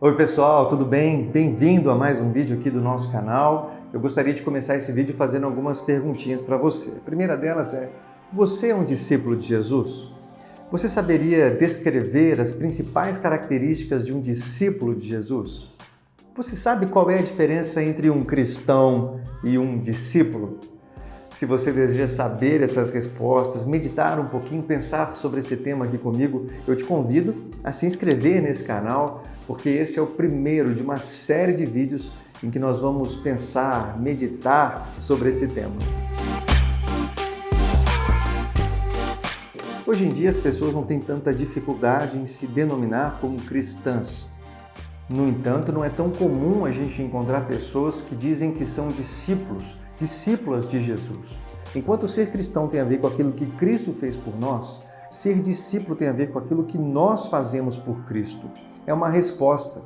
Oi pessoal, tudo bem? Bem-vindo a mais um vídeo aqui do nosso canal. Eu gostaria de começar esse vídeo fazendo algumas perguntinhas para você. A primeira delas é: você é um discípulo de Jesus? Você saberia descrever as principais características de um discípulo de Jesus? Você sabe qual é a diferença entre um cristão e um discípulo? Se você deseja saber essas respostas, meditar um pouquinho, pensar sobre esse tema aqui comigo, eu te convido a se inscrever nesse canal, porque esse é o primeiro de uma série de vídeos em que nós vamos pensar, meditar sobre esse tema. Hoje em dia as pessoas não têm tanta dificuldade em se denominar como cristãs. No entanto, não é tão comum a gente encontrar pessoas que dizem que são discípulas de Jesus. Enquanto ser cristão tem a ver com aquilo que Cristo fez por nós, ser discípulo tem a ver com aquilo que nós fazemos por Cristo. É uma resposta.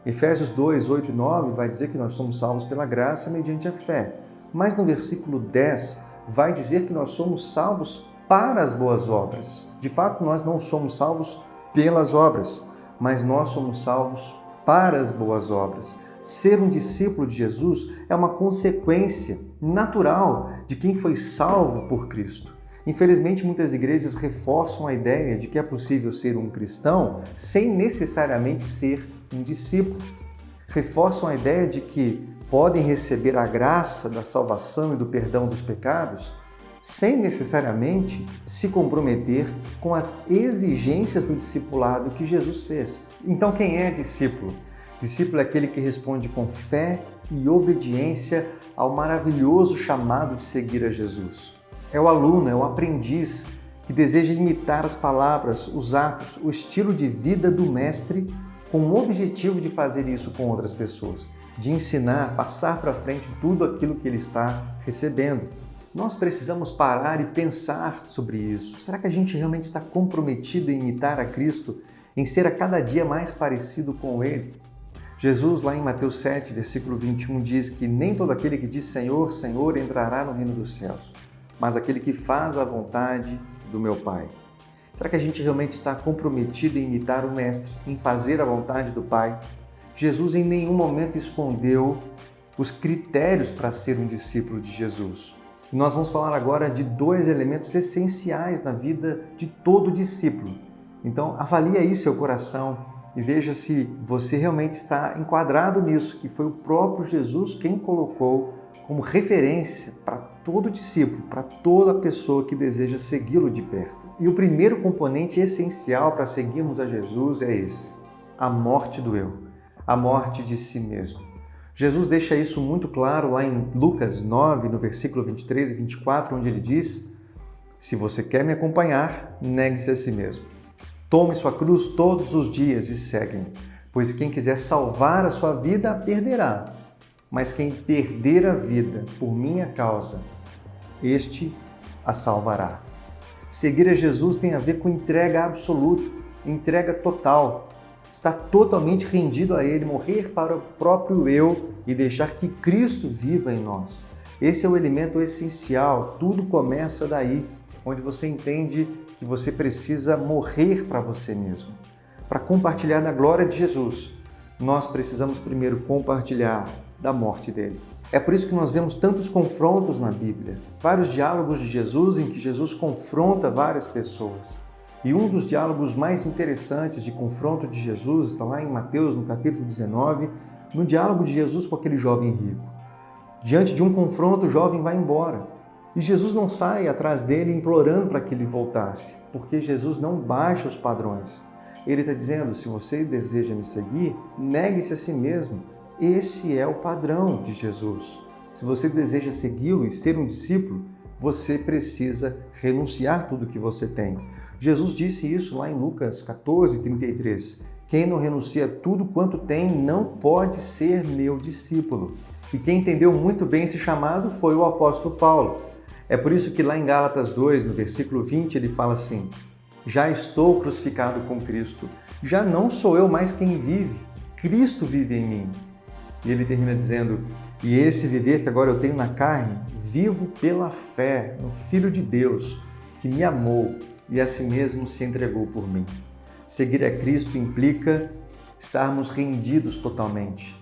Efésios 2, 8 e 9 vai dizer que nós somos salvos pela graça mediante a fé. Mas no versículo 10 vai dizer que nós somos salvos para as boas obras. De fato, nós não somos salvos pelas obras, mas nós somos salvos para as boas obras. Ser um discípulo de Jesus é uma consequência natural de quem foi salvo por Cristo. Infelizmente, muitas igrejas reforçam a ideia de que é possível ser um cristão sem necessariamente ser um discípulo. Reforçam a ideia de que podem receber a graça da salvação e do perdão dos pecados sem necessariamente se comprometer com as exigências do discipulado que Jesus fez. Então, quem é discípulo? Discípulo é aquele que responde com fé e obediência ao maravilhoso chamado de seguir a Jesus. É o aluno, é o aprendiz que deseja imitar as palavras, os atos, o estilo de vida do mestre com o objetivo de fazer isso com outras pessoas, de ensinar, passar para frente tudo aquilo que ele está recebendo. Nós precisamos parar e pensar sobre isso. Será que a gente realmente está comprometido em imitar a Cristo, em ser a cada dia mais parecido com Ele? Jesus, lá em Mateus 7, versículo 21, diz que nem todo aquele que diz Senhor, Senhor entrará no reino dos céus, mas aquele que faz a vontade do meu Pai. Será que a gente realmente está comprometido em imitar o Mestre, em fazer a vontade do Pai? Jesus em nenhum momento escondeu os critérios para ser um discípulo de Jesus. Nós vamos falar agora de dois elementos essenciais na vida de todo discípulo. Então, avalie aí seu coração e veja se você realmente está enquadrado nisso, que foi o próprio Jesus quem colocou como referência para todo discípulo, para toda pessoa que deseja segui-lo de perto. E o primeiro componente essencial para seguirmos a Jesus é esse: a morte do eu, a morte de si mesmo. Jesus deixa isso muito claro lá em Lucas 9, no versículo 23 e 24, onde ele diz: se você quer me acompanhar, negue-se a si mesmo. Tome sua cruz todos os dias e segue-me, pois quem quiser salvar a sua vida, a perderá. Mas quem perder a vida por minha causa, este a salvará. Seguir a Jesus tem a ver com entrega absoluta, entrega total. Estar totalmente rendido a Ele, morrer para o próprio eu e deixar que Cristo viva em nós. Esse é o elemento essencial, tudo começa daí, onde você entende que você precisa morrer para você mesmo. Para compartilhar da glória de Jesus, nós precisamos primeiro compartilhar da morte dele. É por isso que nós vemos tantos confrontos na Bíblia, vários diálogos de Jesus em que Jesus confronta várias pessoas. E um dos diálogos mais interessantes de confronto de Jesus está lá em Mateus, no capítulo 19, no diálogo de Jesus com aquele jovem rico. Diante de um confronto, o jovem vai embora. E Jesus não sai atrás dele implorando para que ele voltasse, porque Jesus não baixa os padrões. Ele está dizendo: se você deseja me seguir, negue-se a si mesmo. Esse é o padrão de Jesus. Se você deseja segui-lo e ser um discípulo, você precisa renunciar tudo que você tem. Jesus disse isso lá em Lucas 14, 33. Quem não renuncia tudo quanto tem não pode ser meu discípulo. E quem entendeu muito bem esse chamado foi o apóstolo Paulo. É por isso que lá em Gálatas 2, no versículo 20, ele fala assim: já estou crucificado com Cristo, já não sou eu mais quem vive, Cristo vive em mim. E ele termina dizendo: e esse viver que agora eu tenho na carne, vivo pela fé no Filho de Deus, que me amou e a si mesmo se entregou por mim. Seguir a Cristo implica estarmos rendidos totalmente,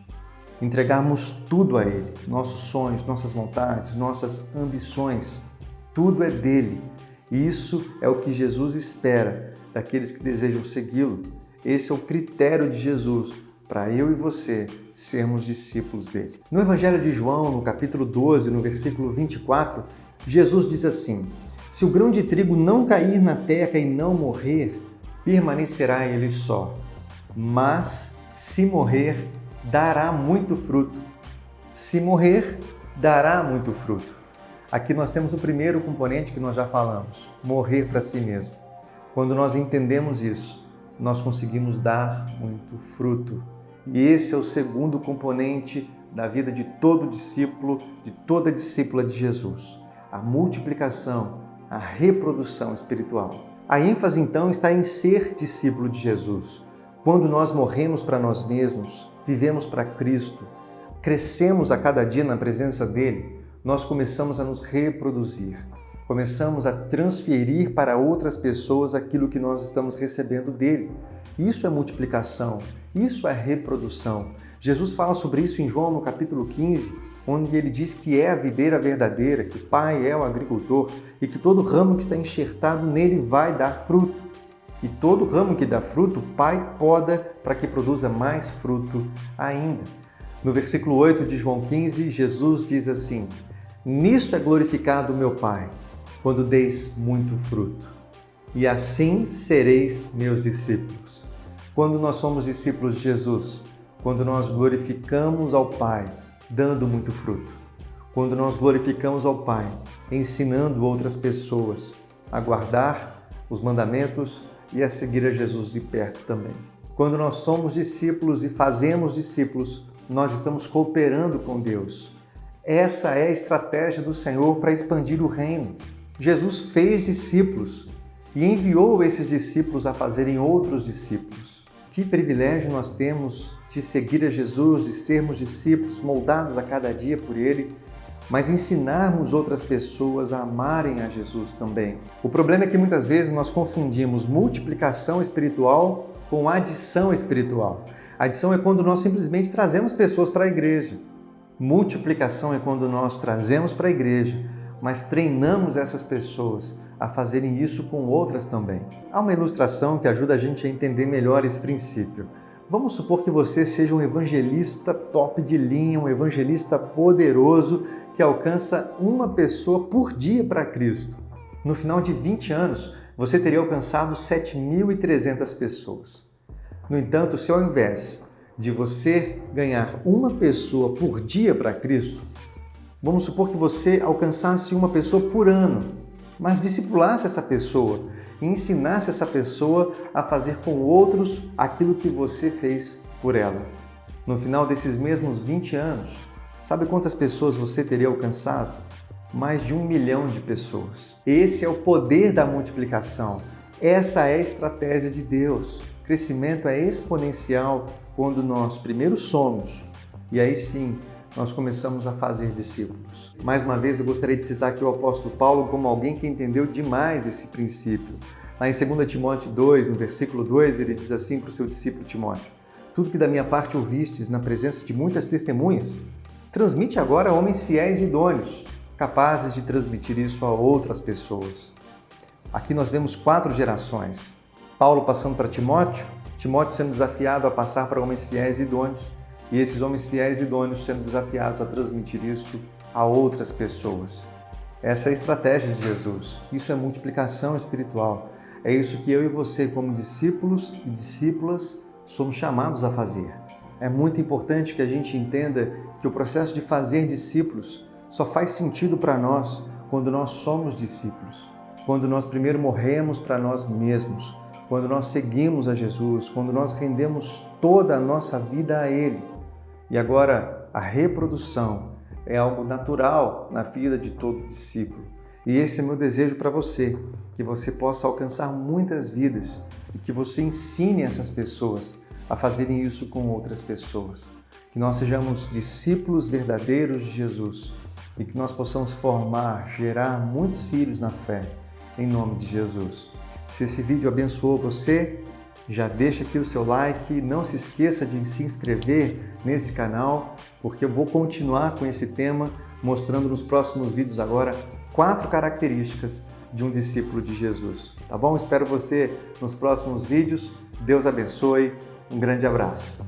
entregarmos tudo a Ele, nossos sonhos, nossas vontades, nossas ambições, tudo é dele. E isso é o que Jesus espera daqueles que desejam segui-lo. Esse é o critério de Jesus para eu e você sermos discípulos dele. No Evangelho de João, no capítulo 12, no versículo 24, Jesus diz assim: se o grão de trigo não cair na terra e não morrer, permanecerá ele só. Mas, se morrer, dará muito fruto. Se morrer, dará muito fruto. Aqui nós temos o primeiro componente que nós já falamos, morrer para si mesmo. Quando nós entendemos isso, nós conseguimos dar muito fruto. E esse é o segundo componente da vida de todo discípulo, de toda discípula de Jesus. A multiplicação, a reprodução espiritual. A ênfase, então, está em ser discípulo de Jesus. Quando nós morremos para nós mesmos, vivemos para Cristo, crescemos a cada dia na presença dele, nós começamos a nos reproduzir. Começamos a transferir para outras pessoas aquilo que nós estamos recebendo dele. Isso é multiplicação, isso é reprodução. Jesus fala sobre isso em João, no capítulo 15, onde ele diz que é a videira verdadeira, que o Pai é o agricultor e que todo ramo que está enxertado nele vai dar fruto. E todo ramo que dá fruto, o Pai poda para que produza mais fruto ainda. No versículo 8 de João 15, Jesus diz assim: nisto é glorificado o meu Pai, quando deis muito fruto, e assim sereis meus discípulos. Quando nós somos discípulos de Jesus, quando nós glorificamos ao Pai, dando muito fruto. Quando nós glorificamos ao Pai, ensinando outras pessoas a guardar os mandamentos e a seguir a Jesus de perto também. Quando nós somos discípulos e fazemos discípulos, nós estamos cooperando com Deus. Essa é a estratégia do Senhor para expandir o reino. Jesus fez discípulos e enviou esses discípulos a fazerem outros discípulos. Que privilégio nós temos de seguir a Jesus, de sermos discípulos moldados a cada dia por Ele, mas ensinarmos outras pessoas a amarem a Jesus também. O problema é que muitas vezes nós confundimos multiplicação espiritual com adição espiritual. Adição é quando nós simplesmente trazemos pessoas para a igreja. Multiplicação é quando nós trazemos para a igreja, mas treinamos essas pessoas a fazerem isso com outras também. Há uma ilustração que ajuda a gente a entender melhor esse princípio. Vamos supor que você seja um evangelista top de linha, um evangelista poderoso que alcança uma pessoa por dia para Cristo. No final de 20 anos, você teria alcançado 7.300 pessoas. No entanto, se ao invés de você ganhar uma pessoa por dia para Cristo, vamos supor que você alcançasse uma pessoa por ano, mas discipulasse essa pessoa e ensinasse essa pessoa a fazer com outros aquilo que você fez por ela. No final desses mesmos 20 anos, sabe quantas pessoas você teria alcançado? Mais de 1 milhão de pessoas. Esse é o poder da multiplicação. Essa é a estratégia de Deus. O crescimento é exponencial quando nós primeiro somos e aí sim nós começamos a fazer discípulos. Mais uma vez eu gostaria de citar aqui o apóstolo Paulo como alguém que entendeu demais esse princípio. Lá em 2 Timóteo 2, no versículo 2, ele diz assim para o seu discípulo Timóteo: tudo que da minha parte ouvistes na presença de muitas testemunhas, transmite agora a homens fiéis e idôneos, capazes de transmitir isso a outras pessoas. Aqui nós vemos 4 gerações. Paulo passando para Timóteo, Timóteo sendo desafiado a passar para homens fiéis e idôneos, e esses homens fiéis e idôneos sendo desafiados a transmitir isso a outras pessoas. Essa é a estratégia de Jesus. Isso é multiplicação espiritual. É isso que eu e você, como discípulos e discípulas, somos chamados a fazer. É muito importante que a gente entenda que o processo de fazer discípulos só faz sentido para nós quando nós somos discípulos. Quando nós primeiro morremos para nós mesmos, quando nós seguimos a Jesus, quando nós rendemos toda a nossa vida a Ele. E agora, a reprodução é algo natural na vida de todo discípulo. E esse é meu desejo para você, que você possa alcançar muitas vidas e que você ensine essas pessoas a fazerem isso com outras pessoas. Que nós sejamos discípulos verdadeiros de Jesus e que nós possamos formar, gerar muitos filhos na fé, em nome de Jesus. Se esse vídeo abençoou você, Já deixa aqui o seu like, não se esqueça de se inscrever nesse canal, porque eu vou continuar com esse tema, mostrando nos próximos vídeos agora 4 características de um discípulo de Jesus. Tá bom? Espero você nos próximos vídeos. Deus abençoe. Um grande abraço.